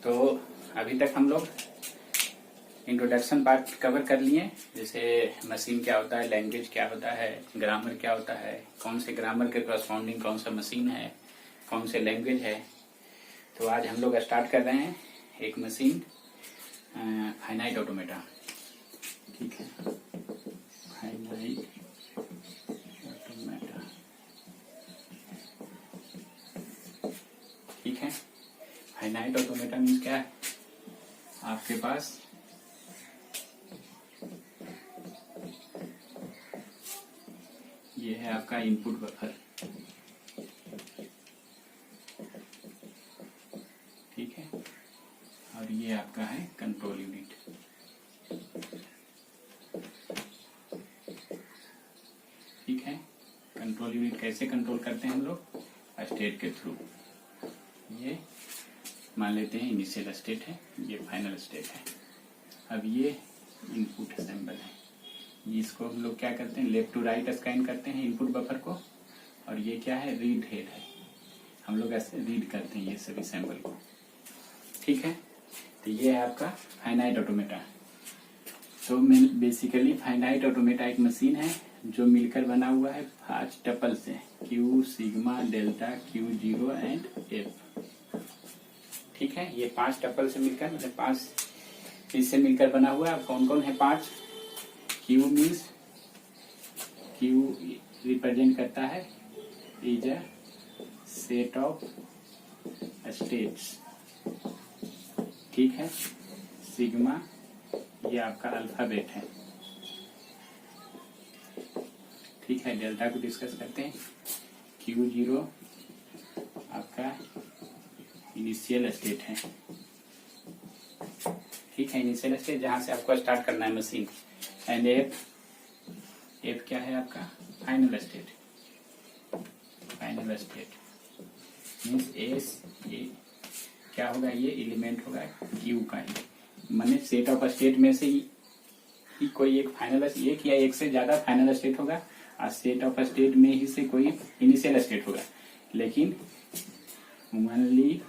तो अभी तक हम लोग इंट्रोडक्शन पार्ट कवर कर लिए, जैसे मशीन क्या होता है, लैंग्वेज क्या होता है, ग्रामर क्या होता है, कौन से ग्रामर के करस्पॉन्डिंग कौन सा मशीन है, कौन से लैंग्वेज है। तो आज हम लोग स्टार्ट कर रहे हैं एक मशीन, फाइनाइट ऑटोमेटा। ठीक है, फाइनाइट ऑटोमेटा। ठीक है, फाइनाइट ऑटोमेटा मीन्स क्या है? आपके पास ये है आपका इनपुट बफर। ठीक है, और ये आपका है कंट्रोल यूनिट। ठीक है, कंट्रोल यूनिट कैसे कंट्रोल करते हैं हम लोग? स्टेट के थ्रू। ये मान लेते हैं इनिशियल स्टेट है, ये फाइनल स्टेट है। अब ये इनपुट असेंबल है, इसको हम लोग क्या करते हैं, लेफ्ट टू राइट स्कैन करते हैं इनपुट बफर को। और ये क्या है, रीड हेड है, हम लोग ऐसे रीड करते हैं ये सभी सैंपल को। ठीक है, तो ये है आपका फाइनाइट ऑटोमेटा। तो बेसिकली फाइनाइट ऑटोमेटा एक मशीन है जो मिलकर बना हुआ है 5 टपल से, Q, sigma, delta, Q0 and F। ठीक है, ये 5 टपल से मिलकर, मतलब 5 चीज से मिलकर बना हुआ है। अब कौन कौन है 5? Q मीन्स, Q रिप्रेजेंट करता है is a set of states. ठीक है, सिग्मा ये आपका अल्फाबेट है। ठीक है, डेल्टा को डिस्कस करते हैं। Q0 आपका इनिशियल स्टेट है। ठीक है, इनिशियल स्टेट जहां से आपको स्टार्ट करना है मशीन। एंड F क्या है आपका? Final state. Final state means S, ये क्या होगा? ये एलिमेंट होगा Q का ही, माने सेट ऑफ स्टेट में से ही कोई एक फाइनल, एक या एक से ज्यादा फाइनल स्टेट होगा, और सेट ऑफ स्टेट में ही से कोई इनिशियल स्टेट होगा। लेकिन only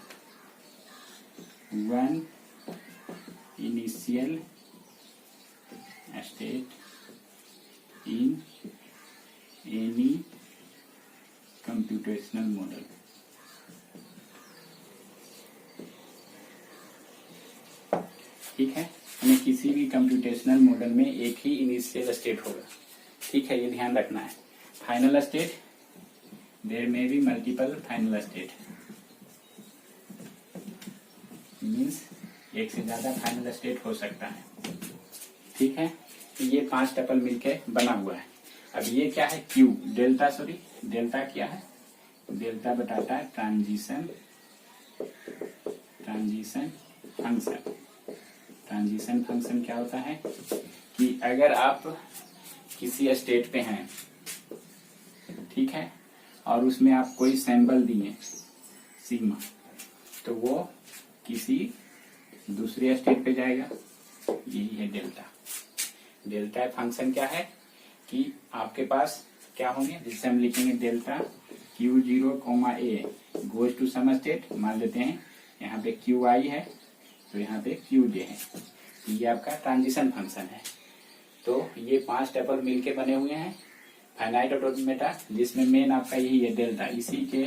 one initial state in any computational model. ठीक है, हमें किसी भी कंप्यूटेशनल मॉडल में एक ही इनिशियल स्टेट होगा। ठीक है, ये ध्यान रखना है। फाइनल स्टेट, देयर में be multiple final state, means एक से ज्यादा फाइनल स्टेट हो सकता है। ठीक है, तो ये 5 टपल मिलके बना हुआ है। अब ये क्या है? Q, डेल्टा, सॉरी डेल्टा क्या है? डेल्टा बताता है ट्रांजिशन फंक्शन। ट्रांजिशन फंक्शन क्या होता है कि अगर आप किसी स्टेट पे हैं, ठीक है, और उसमें आप कोई सैंपल दिए सिग्मा, तो वो किसी दूसरे स्टेट पे जाएगा। यही है डेल्टा। डेल्टा फंक्शन क्या है कि आपके पास क्या होंगे, जिससे हम लिखेंगे delta Q0, A goes to some state. मान लेते हैं यहाँ पे QI है, तो यहाँ पे QJ है। ये आपका ट्रांजिशन फंक्शन है। तो ये 5 टपल मिलके बने हुए हैं फाइनाइट ऑटोमेटा, जिसमें मेन आपका यही है डेल्टा। इसी के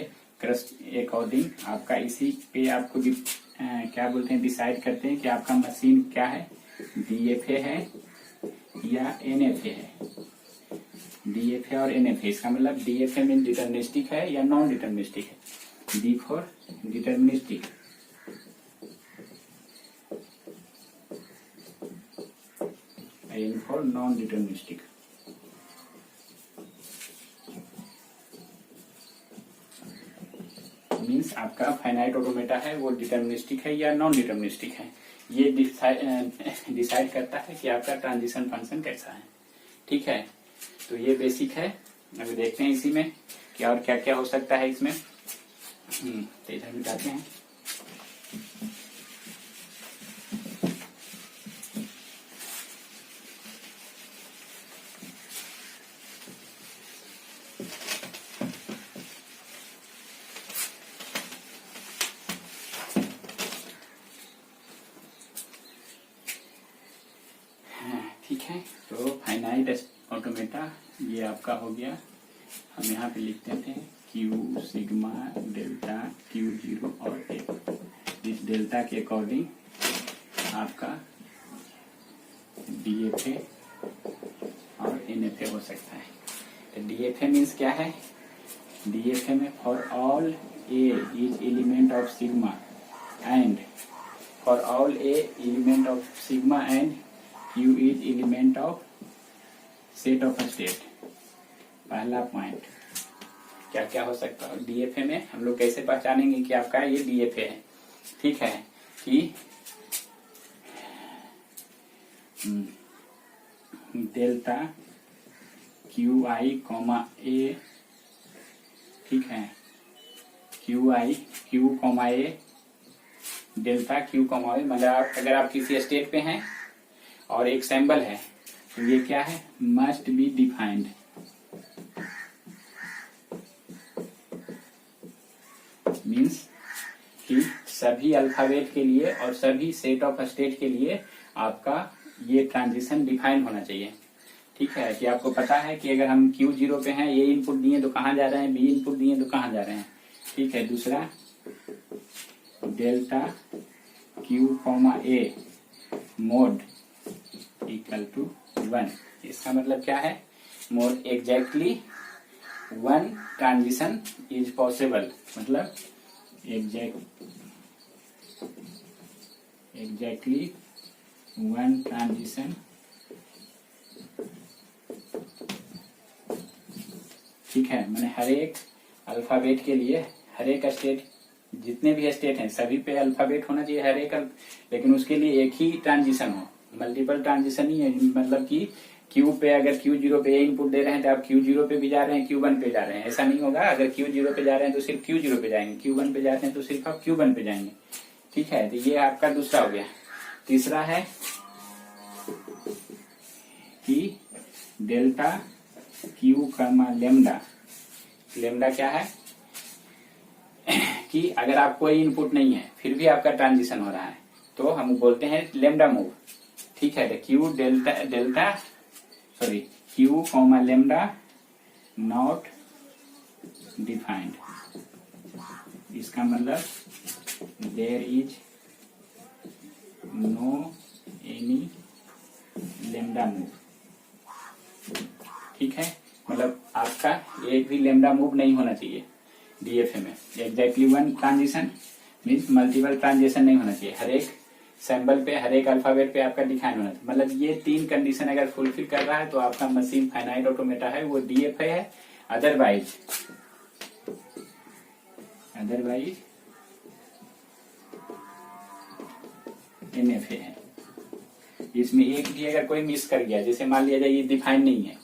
अकॉर्डिंग आपका, इसी पे आपको क्या बोलते हैं, डिसाइड करते हैं कि आपका मशीन क्या है, DFA है या NFA है। DFA और NFA, इसका मतलब DFA मीन डिटर्मिनिस्टिक है या नॉन डिटर्मिनिस्टिक है। D for deterministic, N for non deterministic. Means आपका फाइनाइट ऑटोमेटा है वो डिटर्मिनिस्टिक है या नॉन डिटर्मिनिस्टिक है। ये डिसाइड करता है कि आपका ट्रांजिशन फंक्शन कैसा है। ठीक है, तो ये बेसिक है। अभी देखते हैं इसी में कि और क्या क्या हो सकता है इसमें। तो इधर मिटाते हैं। हैं। तो फाइनाइट ऑटोमेटा ये आपका हो गया। हम यहाँ पे लिख देते हैं Q sigma delta Q zero और ए। इस डेल्टा के अकॉर्डिंग आपका DFA और NFA हो सकता है। DFA मीन्स क्या है? DFA में for all A is element of sigma and for all A element of sigma and Q is element of set of state. पहला पॉइंट क्या क्या हो सकता है DFA में? हम लोग कैसे पहचानेंगे कि आपका ये DFA है? ठीक है कि डेल्टा QI कॉमा A, ठीक है, Q comma A, delta Q comma A। मतलब अगर आप किसी स्टेट पे हैं और एक सैंबल है तो ये क्या है? Must be defined. मीन्स कि सभी अल्फाबेट के लिए और सभी सेट ऑफ स्टेट के लिए आपका ये ट्रांजिशन डिफाइन होना चाहिए। ठीक है कि आपको पता है कि अगर हम Q0 पे हैं, ये इनपुट दिए तो कहाँ जा रहे हैं, B इनपुट दिए तो कहाँ जा रहे हैं। ठीक है। दूसरा delta Q comma A mod equal to 1। इसका मतलब क्या है? Mod exactly 1 transition is possible. मतलब एग्जैक्टली 1 ट्रांजिशन ठीक है। मैंने हर एक अल्फाबेट के लिए हर एक स्टेट, जितने भी स्टेट हैं सभी पे अल्फाबेट होना चाहिए हर एक, लेकिन उसके लिए एक ही ट्रांजिशन हो, मल्टीपल ट्रांजिशन नहीं है। मतलब कि Q पे अगर Q0 पे इनपुट दे रहे हैं तो आप Q0 पे भी जा रहे हैं, Q1 पे जा रहे हैं, ऐसा नहीं होगा। अगर Q0 पे जा रहे हैं तो सिर्फ Q0 पे जाएंगे, Q1 पे जा रहे हैं तो सिर्फ आप Q1 पे जाएंगे। ठीक है। तो ये आपका दूसरा हो गया। तीसरा है कि डेल्टा Q कमा लेमडा। लेमडा क्या है कि अगर आप कोई इनपुट नहीं है फिर भी आपका ट्रांजिशन हो रहा है तो हम बोलते हैं लेमडा मूव। ठीक है। तो Q comma lambda not defined. इसका मतलब there is no any lambda move. ठीक है। मतलब आपका एक भी लेमडा मूव नहीं होना चाहिए DFA में। Exactly 1 transition means multipole transition नहीं होना चाहिए। हर एक सैंबल पे हर एक अल्फाबेट पे आपका डिफाइन होना चाहिए। मतलब ये 3 कंडीशन अगर फुलफिल कर रहा है तो आपका मशीन फाइनाइट ऑटोमेटा है, वो DFA है। अदरवाइज NFA है। इसमें एक भी अगर कोई मिस कर गया, जैसे मान लिया जाए ये डिफाइन नहीं है,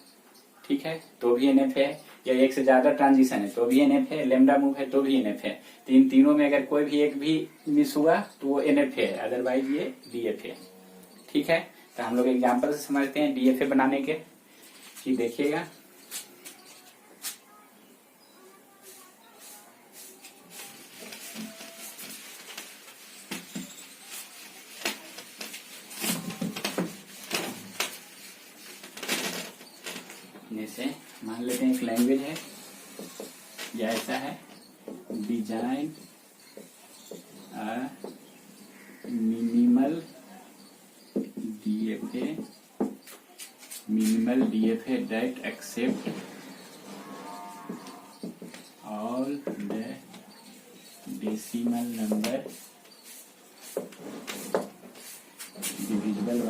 ठीक है, तो भी NFA है, या एक से ज्यादा ट्रांजिशन है तो भी NFA है, लेमडा मूव है तो भी NFA है। तो इन तीनों में अगर कोई भी एक भी मिस हुआ तो वो NFA है, अदरवाइज ये DFA है। ठीक है। तो हम लोग एग्जांपल से समझते हैं DFA बनाने के। कि देखिएगा जैसे मान लेते हैं एक लैंग्वेज है या ऐसा है, design minimal DFA that accept all the decimal number divisible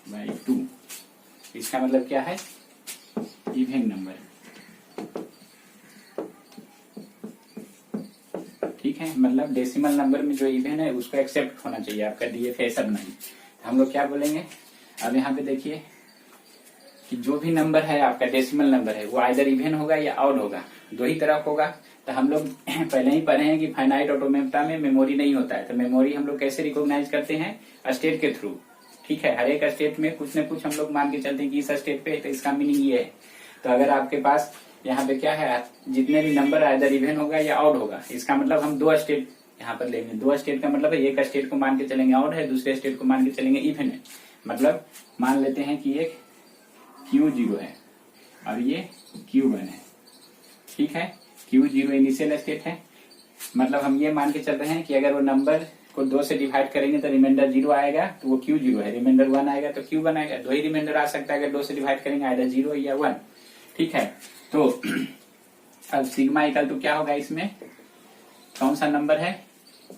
by 2। इसका मतलब क्या है? Even number. ठीक है। मतलब डेसिमल नंबर में जो इवन है उसको एक्सेप्ट होना चाहिए आपका DFA, सब नहीं। हम लोग क्या बोलेंगे? अब यहाँ पे देखिए कि जो भी नंबर है आपका डेसिमल नंबर है वो आइदर इवन होगा या ऑड होगा, दो ही तरफ होगा। तो हम लोग पहले ही पढ़े हैं कि फाइनाइट ऑटोमेटा में मेमोरी नहीं होता है। तो मेमोरी हम लोग कैसे रिकॉग्नाइज करते हैं? स्टेट के थ्रू। ठीक है। हर एक स्टेट में कुछ न कुछ हम लोग मान के चलते हैं कि इस स्टेट पे है तो इसका मीनिंग ये है। तो अगर आपके पास यहाँ पे क्या है, जितने भी नंबर आइदर इवन होगा या ऑड होगा, इसका मतलब हम 2 स्टेट यहाँ पर लेंगे। दो स्टेट का मतलब है एक स्टेट को मान के चलेंगे ऑड है, दूसरे स्टेट को मान के चलेंगे इवन है। मतलब मान लेते हैं कि एक Q0 है और ये Q1 है, ठीक है। Q0 इनिशियल स्टेट है, मतलब हम ये मान के चल रहे हैं कि अगर वो नंबर को 2 से डिवाइड करेंगे तो रिमाइंडर 0 आएगा, तो वो Q0 है। रिमाइंडर 1 आएगा तो Q1 आएगा। दो ही रिमाइंडर आ सकता है अगर 2 से डिवाइड करेंगे, आएगा 0 या 1, ठीक है। तो अब सिग्मा इक्वल टू क्या होगा, इसमें कौन सा नंबर है,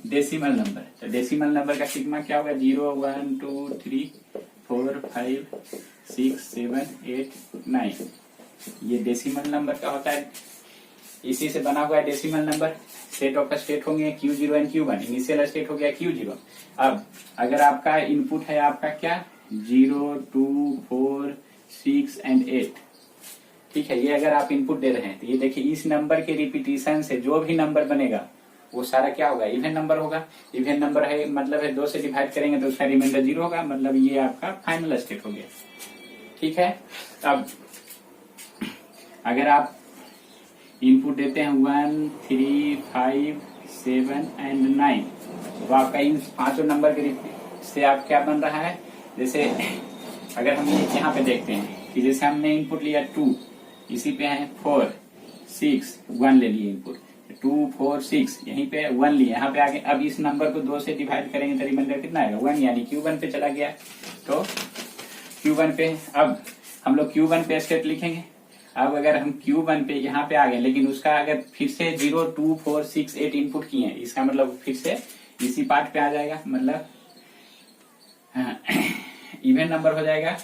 डेसिमल नंबर। तो डेसिमल नंबर का सिग्मा क्या होगा, 0 1 2 3 4 5 6 7 8 9। ये डेसिमल नंबर का होता है, इसी से बना हुआ है decimal number. Set of state होंगे Q0 and Q1, initial state हो गया Q0। अब अगर आपका इनपुट है आपका क्या 0 2 4 6 एंड 8, ठीक है। ये अगर आप इनपुट दे रहे हैं तो ये देखिए इस नंबर के रिपीटिशन से जो भी नंबर बनेगा वो सारा क्या होगा, इवन नंबर होगा। इवन नंबर है मतलब है 2 से डिवाइड करेंगे तो उसका रिमाइंडर 0 होगा, मतलब ये आपका फाइनल स्टेट हो गया, ठीक है। अब अगर आप इनपुट देते हैं 1 3 5 7 एंड 9, तो आपका इन पांचों नंबर के से आप क्या बन रहा है, जैसे अगर हम यहाँ पे देखते हैं कि जैसे हमने इनपुट लिया 2, इसी पे है 4 6 1 ले लिए इनपुट, 2 4 6 यहीं पे 1 लिए, यहाँ पे आगे। अब इस नंबर को 2 से डिवाइड करेंगे तो रिमाइंडर कितना आएगा 1, यानी Q1 पे चला गया। तो Q1 पे अब हम लोग Q1 पे स्टेट लिखेंगे। अब अगर हम Q1 पे यहाँ पे आ गए, लेकिन उसका अगर फिर से 0 2 4 6 8 इनपुट किए हैं, इसका मतलब फिर से इसी पार्ट पे आ जाएगा, मतलब इवन नंबर हो जाएगा।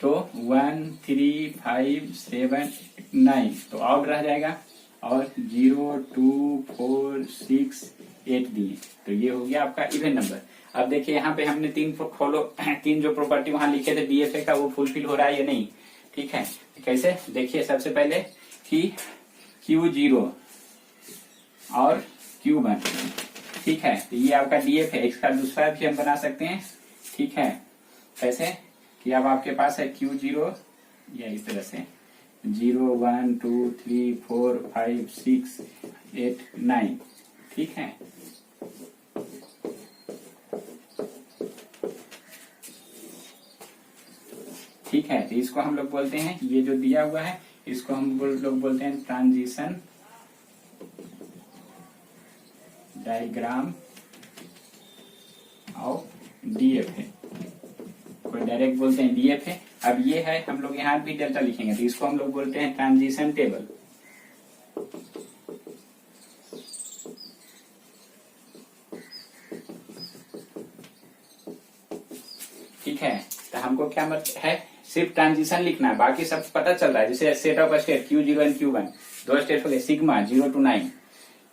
तो 1 3 5 7 9 तो आउट रह जाएगा, और 0 2 4 6 8 दिए, तो ये हो गया आपका इवन नंबर। अब देखिए यहाँ पे हमने तीन जो प्रॉपर्टी वहां लिखे थे DFA का, वो फुलफिल हो रहा है या नहीं, ठीक है। कैसे देखिए, सबसे पहले कि Q0 और Q1, ठीक है। तो ये आपका DFA है, इसका दूसरा भी हम बना सकते हैं, ठीक है। कैसे कि अब आपके पास है Q0 या इस तरह से 0 1 2 3 4 5 6 8 9, ठीक है। ठीक है, तो इसको हम लोग बोलते हैं, ये जो दिया हुआ है इसको हम लोग बोलते हैं ट्रांजिशन डायग्राम ऑफ DFA। कोई डायरेक्ट बोलते हैं DFA। अब ये है, हम लोग यहाँ भी डेल्टा लिखेंगे, तो इसको हम लोग बोलते हैं ट्रांजिशन टेबल। ठीक है, तो हमको क्या मतलब है, सिर्फ ट्रांजिशन लिखना है, बाकी सब पता चल रहा है। जैसे set of state Q0 and Q1, दो स्टेट हो गए, सिग्मा 0 to 9,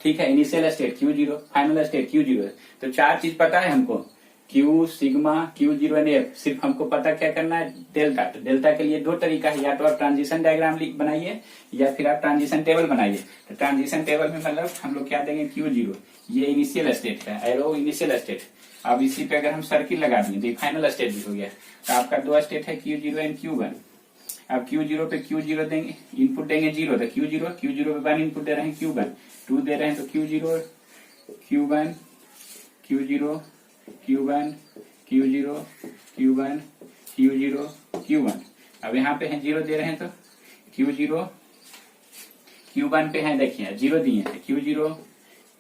ठीक है। Initial state Q0, final state Q0, तो 4 चीज पता है हमको, Q sigma Q0 and F। सिर्फ हमको पता क्या करना है, डेल्टा। तो डेल्टा के लिए दो तरीका है, या तो आप ट्रांजिशन डायग्राम बनाइए या फिर आप ट्रांजिशन टेबल बनाइए। तो ट्रांजिशन टेबल में मतलब हम लोग क्या देंगे, Q0 ये इनिशियल स्टेट है, एरो इनिशियल स्टेट। अब इसी पे अगर हम सर्किल लगा देंगे तो ये फाइनल स्टेट भी हो गया। तो आपका दो स्टेट है Q0 एंड Q1। अब Q0 पे Q0 देंगे, इनपुट देंगे 0, तो Q0 पे 1 इनपुट दे रहे हैं, Q1 2 दे रहे हैं, तो Q0 Q1 Q0 Q1 Q0 Q1 Q0 Q1। अब यहाँ पे है 0 दे रहे हैं, तो Q0 Q1 पे है, देखिए 0 दिए हैं, Q0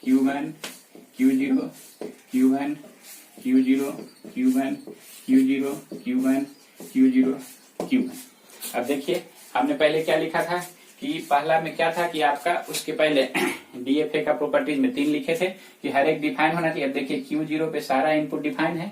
Q1 Q0 Q1 Q0 Q1 Q0 Q1 Q0 Q1। अब देखिए हमने पहले क्या लिखा था कि पहला में क्या था कि आपका उसके पहले DFA का प्रॉपर्टीज में 3 लिखे थे कि हर एक डिफाइन होना चाहिए। अब देखिए Q0 पे सारा इनपुट डिफाइन है,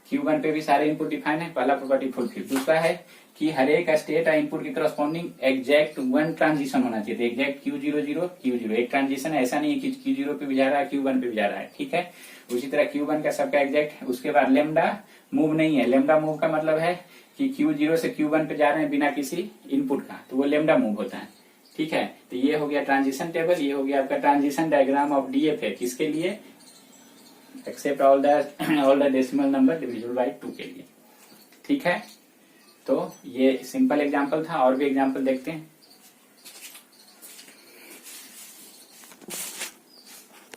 Q1 पे भी सारे इनपुट डिफाइन है, पहला प्रॉपर्टी फुलफिल। दूसरा है कि हर एक स्टेट इनपुट की करस्पॉन्डिंग एग्जैक्ट 1 ट्रांजिशन होना चाहिए, तो एग्जैक्ट Q0 एक ट्रांजिशन, ऐसा नहीं है कि Q0 पे भी जा रहा है Q1 पे भी जा रहा है, ठीक है। उसी तरह Q1 का सबका एग्जैक्ट। उसके बाद लेमडा मूव नहीं है, लेमडा मूव का मतलब है कि Q0 से Q1 पे जा रहे हैं बिना किसी इनपुट का, तो वो लेमडा मूव होता है, ठीक है। तो ये हो गया ट्रांजिशन टेबल, ये हो गया आपका ट्रांजिशन डायग्राम ऑफ DFA। किसके लिए, except all the decimal number divisible by 2 के लिए, ठीक है। तो ये सिंपल एग्जांपल था, और भी एग्जांपल देखते हैं।